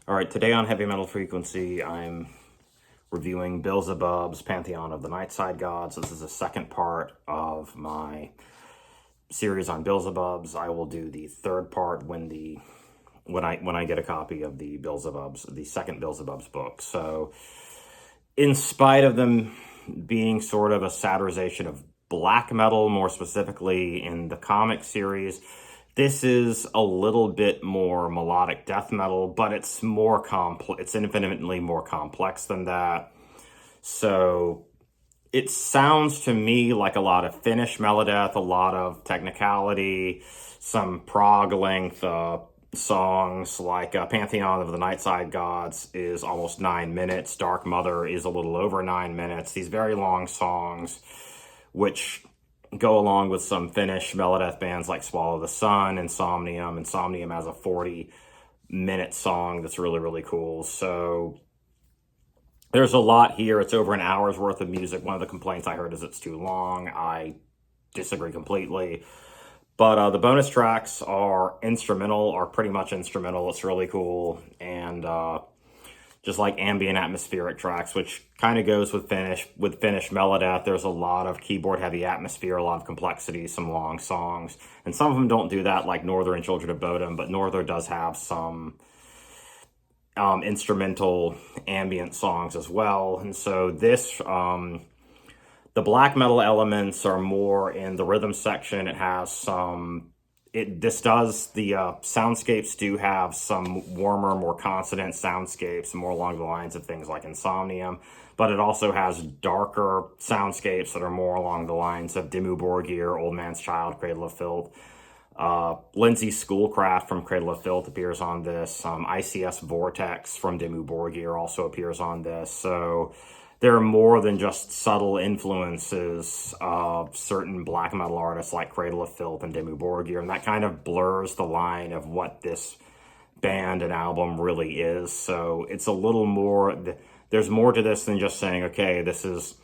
All right, today on Heavy Metal Frequency, I'm reviewing Belzebubs, Pantheon of the Nightside Gods. This is the second part of my series on Belzebubs. I will do the third part when I get a copy of the Belzebubs, the second Belzebubs book. So, in spite of them being sort of a satirization of black metal, more specifically in the comic series, this is a little bit more melodic death metal, but it's more complex. It's infinitely more complex than that. So it sounds to me like a lot of Finnish melodeath, a lot of technicality, some prog length songs like Pantheon of the Nightside Gods is almost 9 minutes. Dark Mother is a little over 9 minutes. These very long songs, which go along with some Finnish melodeath bands like Swallow the Sun, Insomnium. Insomnium has a 40-minute song that's really, really cool. So there's a lot here. It's over an hour's worth of music. One of the complaints I heard is it's too long. I disagree completely. But the bonus tracks are pretty much instrumental. It's really cool. And just like ambient atmospheric tracks, which kind of goes with Finnish melodeath. There's a lot of keyboard heavy atmosphere, a lot of complexity, some long songs. And some of them don't do that, like Northern and Children of Bodom, but Northern does have some instrumental ambient songs as well. And so this, the black metal elements are more in the rhythm section. It has some, the soundscapes do have some warmer, more consonant soundscapes, more along the lines of things like Insomnium, but it also has darker soundscapes that are more along the lines of Dimmu Borgir, Old Man's Child, Cradle of Filth. Lindsay Schoolcraft from Cradle of Filth appears on this. ICS Vortex from Dimmu Borgir also appears on this. So there are more than just subtle influences of certain black metal artists like Cradle of Filth and Dimmu Borgir, and that kind of blurs the line of what this band and album really is. So it's a little more, there's more to this than just saying, okay, this is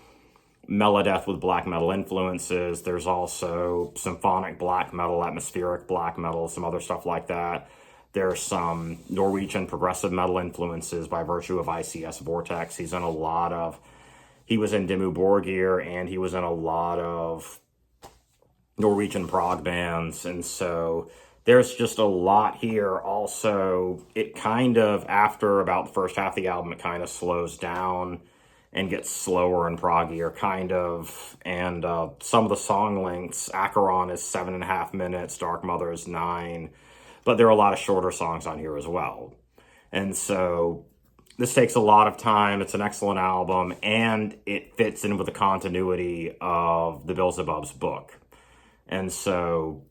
melodeath with black metal influences. There's also symphonic black metal, atmospheric black metal, some other stuff like that. There's some Norwegian progressive metal influences by virtue of ICS Vortex. He was in Dimmu Borgir, and he was in a lot of Norwegian prog bands. And so there's just a lot here. Also, it kind of, after about the first half of the album, it kind of slows down and gets slower and proggier, kind of. And some of the song lengths, Acheron is 7.5 minutes, Dark Mother is 9. But there are a lot of shorter songs on here as well. And so this takes a lot of time. It's an excellent album, and it fits in with the continuity of the Belzebubs book. And so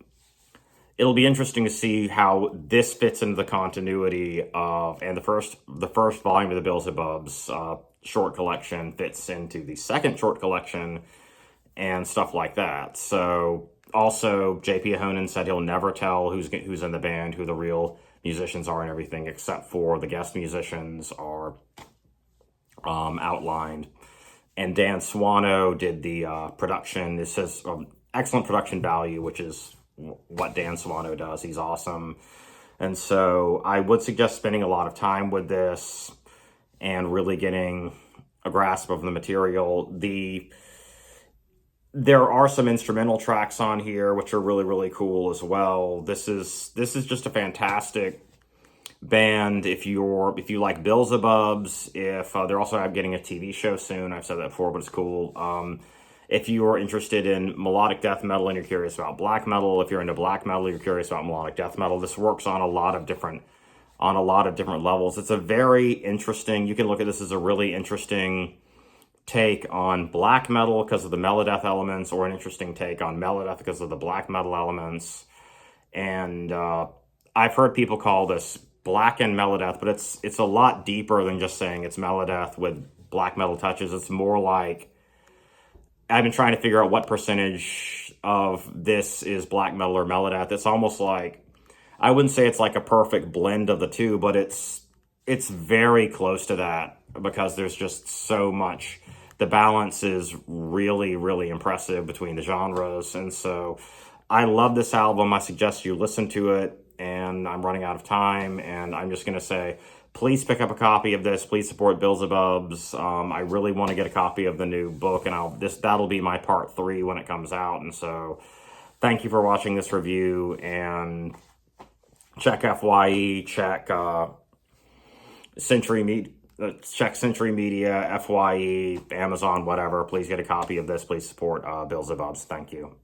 it'll be interesting to see how this fits into the continuity of, and the first volume of the Belzebubs short collection fits into the second short collection and stuff like that. So also, J.P. Ahonen said he'll never tell who's in the band, who the real musicians are and everything, except for the guest musicians are outlined. And Dan Swano did the production. This has excellent production value, which is what Dan Swano does. He's awesome. And so I would suggest spending a lot of time with this and really getting a grasp of the material. There are some instrumental tracks on here, which are really, really cool as well. This is just a fantastic band. If you like Belzebubs, they're also getting a TV show soon. I've said that before, but it's cool. If you are interested in melodic death metal and you're curious about black metal, if you're into black metal, you're curious about melodic death metal, this works on a lot of different levels. It's a very interesting, you can look at this as a really interesting take on black metal because of the melodeath elements, or an interesting take on melodeath because of the black metal elements. And I've heard people call this black and melodeath, but it's a lot deeper than just saying it's melodeath with black metal touches. It's more like, I've been trying to figure out what percentage of this is black metal or melodeath. It's almost like, I wouldn't say it's like a perfect blend of the two, but it's very close to that, because there's just so much. The balance is really, really impressive between the genres. And so I love this album. I suggest you listen to it, and I'm running out of time, and I'm just going to say please pick up a copy of this. Please support Belzebubs. I really want to get a copy of the new book, and that'll be my part 3 when it comes out. And so, thank you for watching this review, and check FYE, check Century Media, FYE, Amazon, whatever. Please get a copy of this. Please support Belzebubs. Thank you.